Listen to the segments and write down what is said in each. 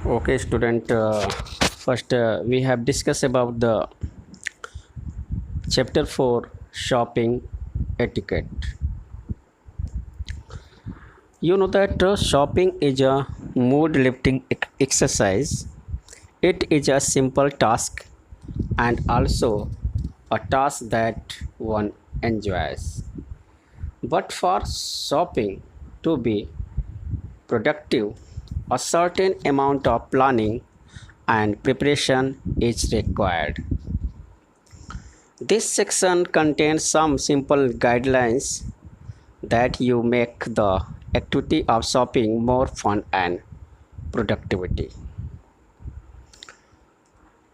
Okay, student. First, we have discussed about the chapter 4 shopping etiquette. You know that shopping is a mood lifting exercise. It is a simple task and also a task that one enjoys. But for shopping to be productive, a certain amount of planning and preparation is required. This section contains some simple guidelines that you make the activity of shopping more fun and productivity.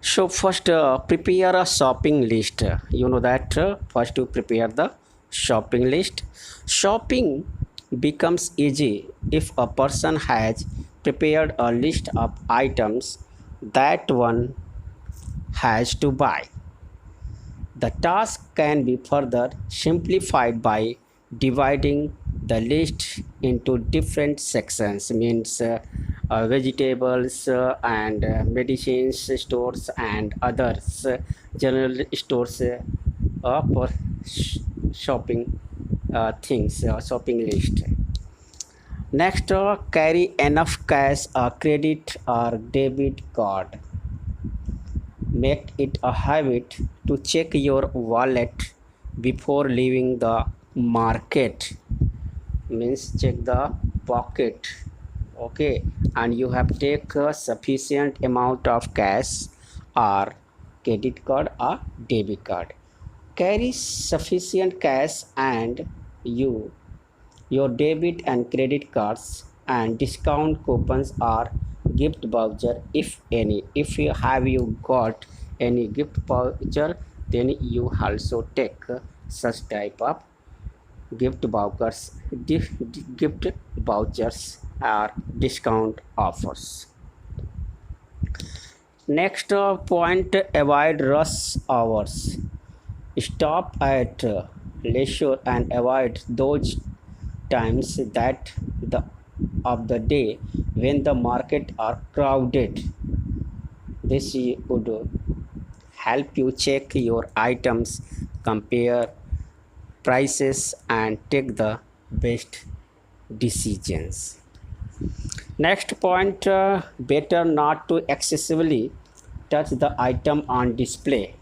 So first prepare a shopping list. You know that first to prepare the shopping list. Shopping becomes easy if a person has prepared a list of items that one has to buy. The task can be further simplified by dividing the list into different sections, means vegetables and medicines stores and others, general stores for shopping things, shopping list. Next, carry enough cash, credit or debit card. Make it a habit to check your wallet before leaving the market, means check the pocket. Okay, and you have take a sufficient amount of cash or credit card or debit card. Carry sufficient cash and your debit and credit cards and discount coupons or gift voucher if any. If you got any gift voucher, then you also take such type of gift vouchers or discount offers. Next point, avoid rush hours. Stop at leisure and avoid those times that the of the day when the market are crowded. This would help you check your items, compare prices and take the best decisions. Next point, better not to excessively touch the item on display.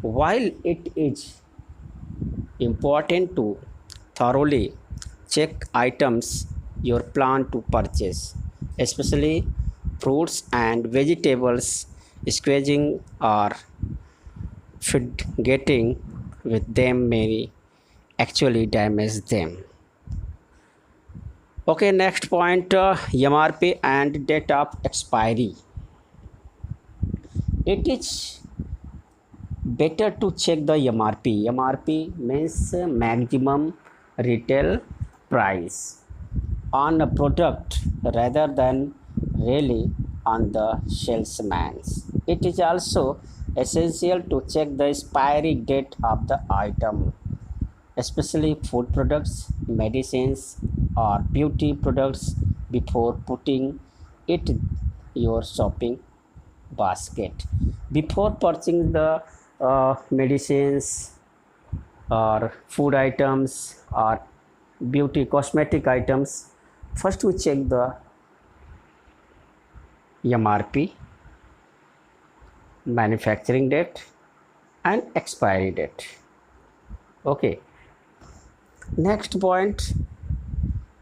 While it is important to thoroughly check items you plan to purchase, especially fruits and vegetables, squeezing or forgetting with them may actually damage them. Okay, next point, MRP and date of expiry. It is better to check the MRP. MRP means maximum retail price on a product rather than really on the salesman's. It is also essential to check the expiry date of the item, especially food products, medicines, or beauty products before putting it in your shopping basket. Before purchasing the medicines or food items or beauty cosmetic items, first we check the MRP, manufacturing date and expiry date. Okay, next point,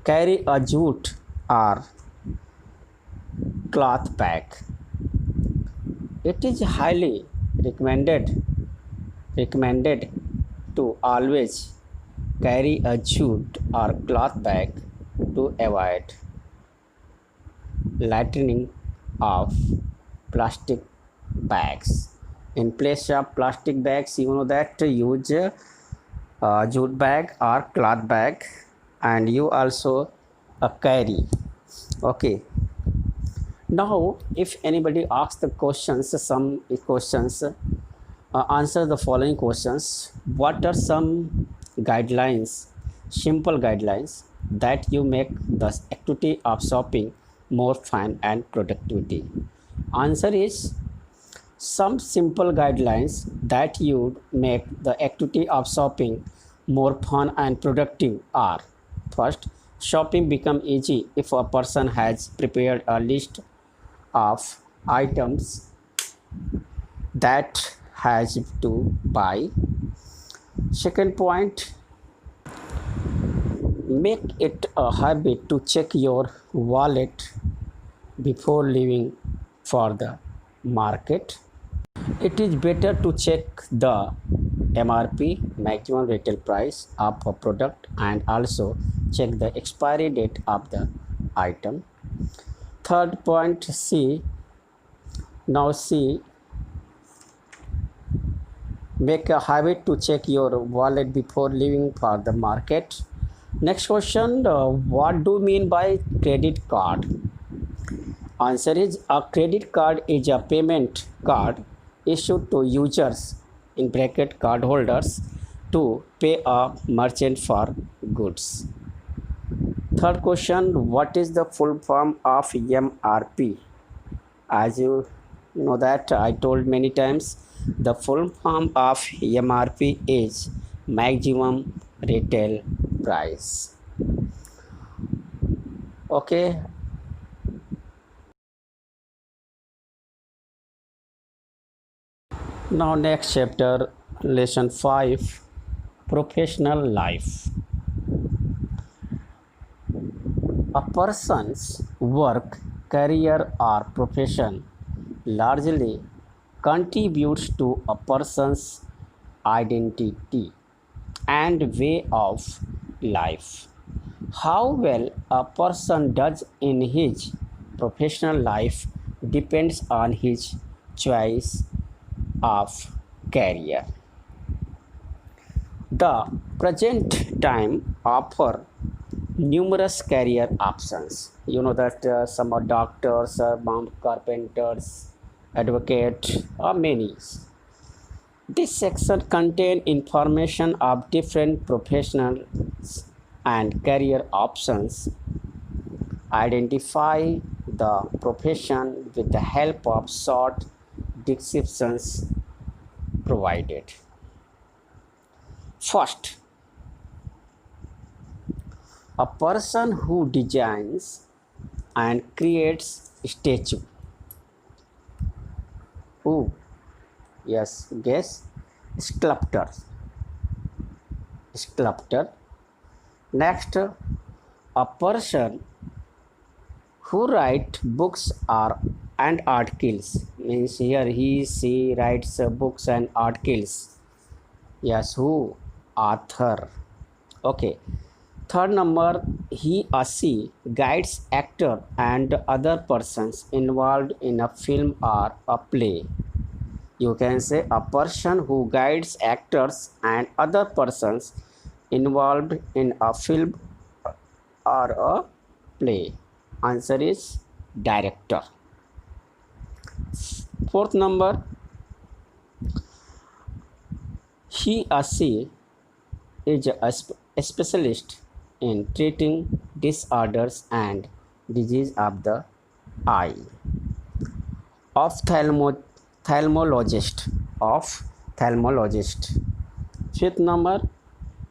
carry a jute or cloth bag. It is highly recommended to always carry a jute or cloth bag to avoid littering of plastic bags. In place of plastic bags, you know that use jute bag or cloth bag, and you also carry. Okay, now if anybody asks the questions, some questions, answer the following questions. What are some guidelines, simple guidelines that you make the activity of shopping more fun and productivity? Answer is some simple guidelines that would make the activity of shopping more fun and productive are: first, shopping become easy if a person has prepared a list of items that has to buy. Second point, make it a habit to check your wallet before leaving for the market. It is better to check the MRP, maximum retail price, of a product, and also check the expiry date of the item. Third point, C. Now C, make a habit to check your wallet before leaving for the market. Next question, what do you mean by credit card? Answer is a credit card is a payment card issued to users in bracket cardholders to pay a merchant for goods. Third question, what is the full form of MRP? As you know that I told many times, the full form of MRP is maximum retail price. Okay. Now next chapter, lesson 5, professional life. A person's work, career or profession largely contributes to a person's identity and way of life. How well a person does in his professional life depends on his choice of career. The present time offer numerous career options. You know that some are doctors, some carpenters, advocate, or many. This section contains information of different professionals and career options. Identify the profession with the help of short descriptions provided. First, a person who designs and creates statue. Who? Yes, guess. Sculptor. Sculptor. Next, a person who write books or and articles. Means here she writes books and articles. Yes, who? Author. Okay. Third number, he or she guides actor and other persons involved in a film or a play. You can say a person who guides actors and other persons involved in a film or a play. Answer is director. Fourth number, he or she is a specialist in treating disorders and disease of the eye. Ophthalmologist. Ophthalmologist. Fifth number,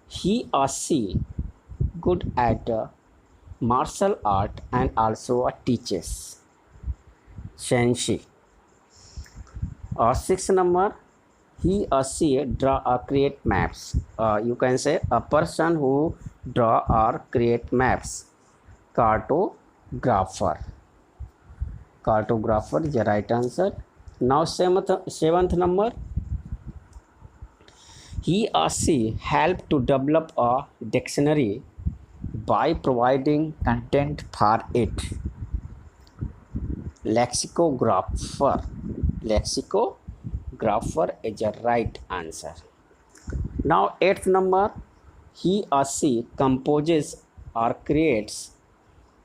he or she good at martial art and also teaches. Shenshi. Sixth number, he or she draw or create maps. You can say a person who draw or create maps. Cartographer. Cartographer is the right answer. Now seventh number, he or she help to develop a dictionary by providing content for it. Lexicographer. Lexicographer is the right answer. Now eighth number, he or she composes or creates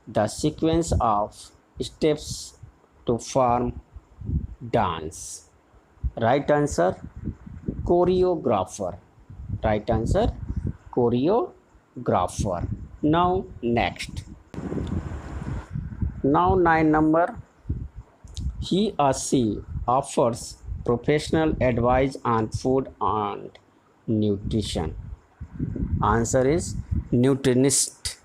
the sequence of steps to form dance. Right answer, choreographer. Right answer, choreographer. Now next, Now 9 number, he or she offers professional advice on food and nutrition. Answer is nutritionist.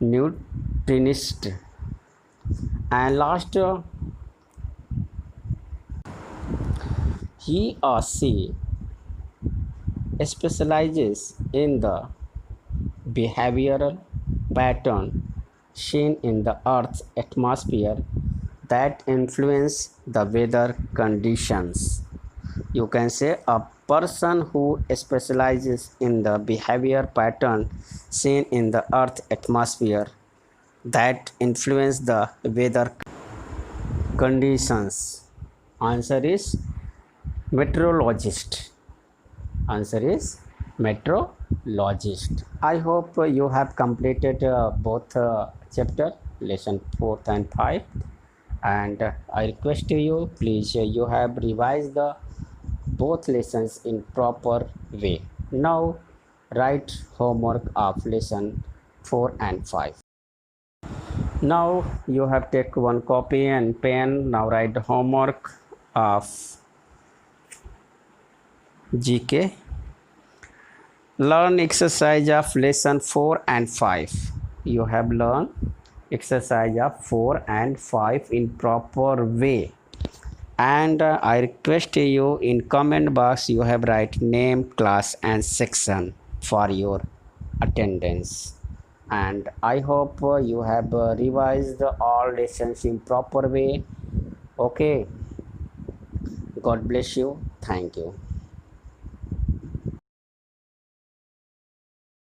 Nutritionist. And last, he or she specializes in the behavioral pattern seen in the Earth's atmosphere that influence the weather conditions. You can say a person who specializes in the behavior pattern seen in the Earth atmosphere that influence the weather conditions. Answer is meteorologist. Answer is meteorologist. I hope you have completed both chapter lesson 4th and 5th, and I request you, please, you have revised the both lessons in proper way. Now write homework of lesson 4 and 5. Now you have take one copy and pen. Now write the homework of GK. Learn exercise of lesson 4 and 5. You have learned exercise of 4 and 5 in proper way. And I request you, in comment box you have write name, class and section for your attendance. And I hope you have revised all lessons in proper way. Okay. God bless you. Thank you.